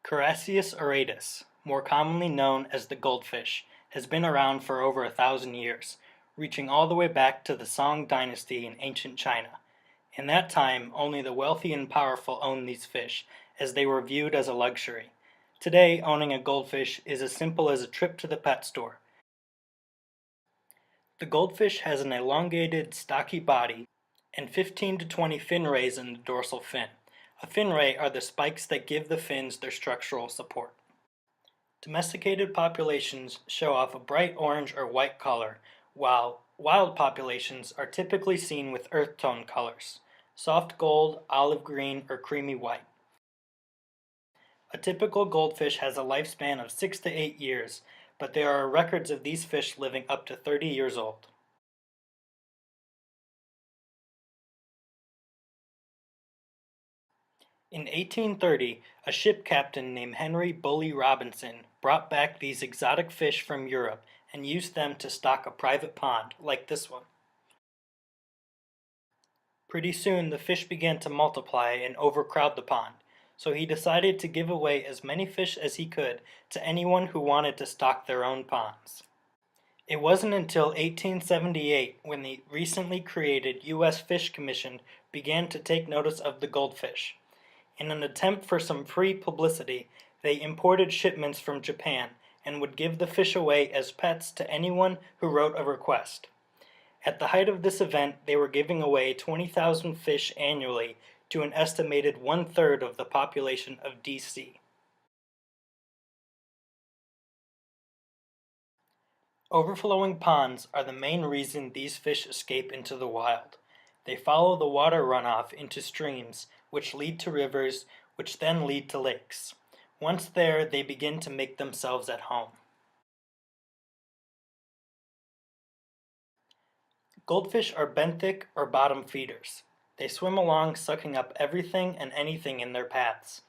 Carassius auratus, more commonly known as the goldfish, has been around for over 1,000 years, reaching all the way back to the Song dynasty in ancient China. In that time, only the wealthy and powerful owned these fish, as they were viewed as a luxury. Today, owning a goldfish is as simple as a trip to the pet store. The goldfish has an elongated, stocky body and 15 to 20 fin rays in the dorsal fin. A fin ray are the spikes that give the fins their structural support. Domesticated populations show off a bright orange or white color, while wild populations are typically seen with earth tone colors, soft gold, olive green, or creamy white. A typical goldfish has a lifespan of 6 to 8 years, but there are records of these fish living up to 30 years old. In 1830, a ship captain named Henry Bully Robinson brought back these exotic fish from Europe and used them to stock a private pond, like this one. Pretty soon, the fish began to multiply and overcrowd the pond, so he decided to give away as many fish as he could to anyone who wanted to stock their own ponds. It wasn't until 1878 when the recently created U.S. Fish Commission began to take notice of the goldfish. In an attempt for some free publicity, they imported shipments from Japan and would give the fish away as pets to anyone who wrote a request. At the height of this event, they were giving away 20,000 fish annually to an estimated 1/3 of the population of D.C. Overflowing ponds are the main reason these fish escape into the wild. They follow the water runoff into streams, which lead to rivers, which then lead to lakes. Once there, they begin to make themselves at home. Goldfish are benthic or bottom feeders. They swim along sucking up everything and anything in their paths.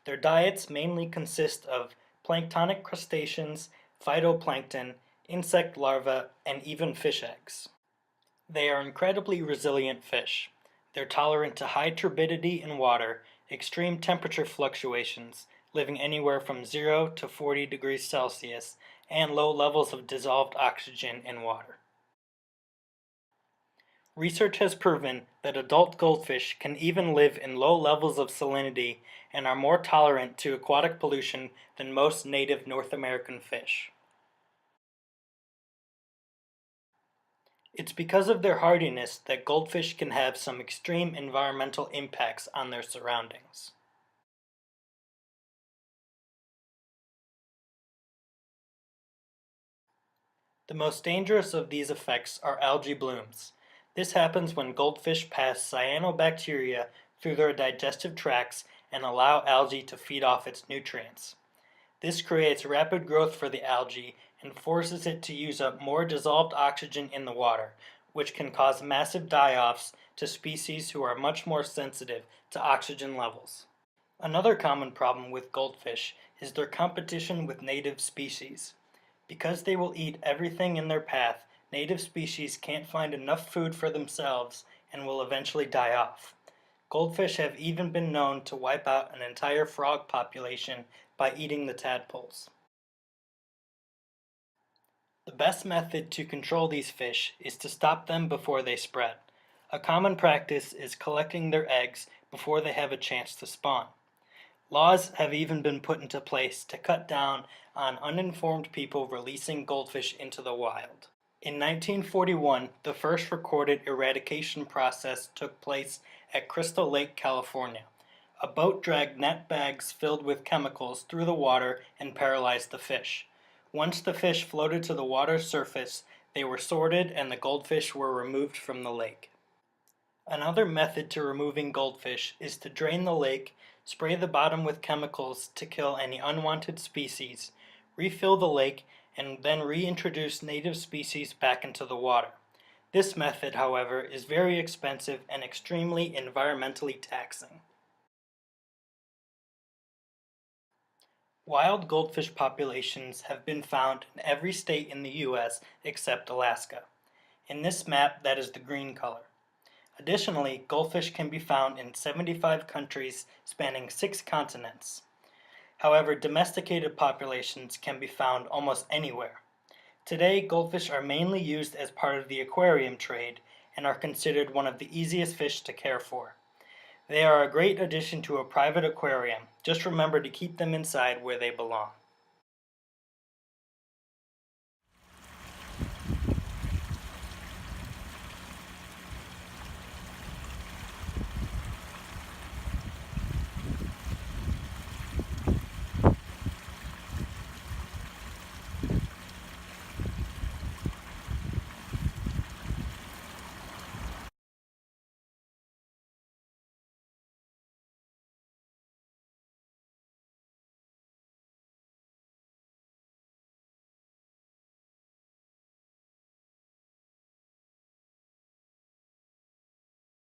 Their diets mainly consist of planktonic crustaceans, phytoplankton, insect larvae, and even fish eggs. They are incredibly resilient fish. They're tolerant to high turbidity in water, extreme temperature fluctuations, living anywhere from 0 to 40 degrees Celsius, and low levels of dissolved oxygen in water. Research has proven that adult goldfish can even live in low levels of salinity and are more tolerant to aquatic pollution than most native North American fish. It's because of their hardiness that goldfish can have some extreme environmental impacts on their surroundings. The most dangerous of these effects are algae blooms. This happens when goldfish pass cyanobacteria through their digestive tracts and allow algae to feed off its nutrients. This creates rapid growth for the algae and forces it to use up more dissolved oxygen in the water, which can cause massive die-offs to species who are much more sensitive to oxygen levels. Another common problem with goldfish is their competition with native species. Because they will eat everything in their path, native species can't find enough food for themselves and will eventually die off. Goldfish have even been known to wipe out an entire frog population by eating the tadpoles. The best method to control these fish is to stop them before they spread. A common practice is collecting their eggs before they have a chance to spawn. Laws have even been put into place to cut down on uninformed people releasing goldfish into the wild. In 1941, the first recorded eradication process took place at Crystal Lake, California. A boat dragged net bags filled with chemicals through the water and paralyzed the fish. Once the fish floated to the water's surface, they were sorted and the goldfish were removed from the lake. Another method to removing goldfish is to drain the lake, spray the bottom with chemicals to kill any unwanted species, refill the lake, and then reintroduce native species back into the water. This method, however, is very expensive and extremely environmentally taxing. Wild goldfish populations have been found in every state in the U.S. except Alaska. In this map, that is the green color. Additionally, goldfish can be found in 75 countries spanning 6 continents. However, domesticated populations can be found almost anywhere. Today, goldfish are mainly used as part of the aquarium trade and are considered one of the easiest fish to care for. They are a great addition to a private aquarium. Just remember to keep them inside where they belong.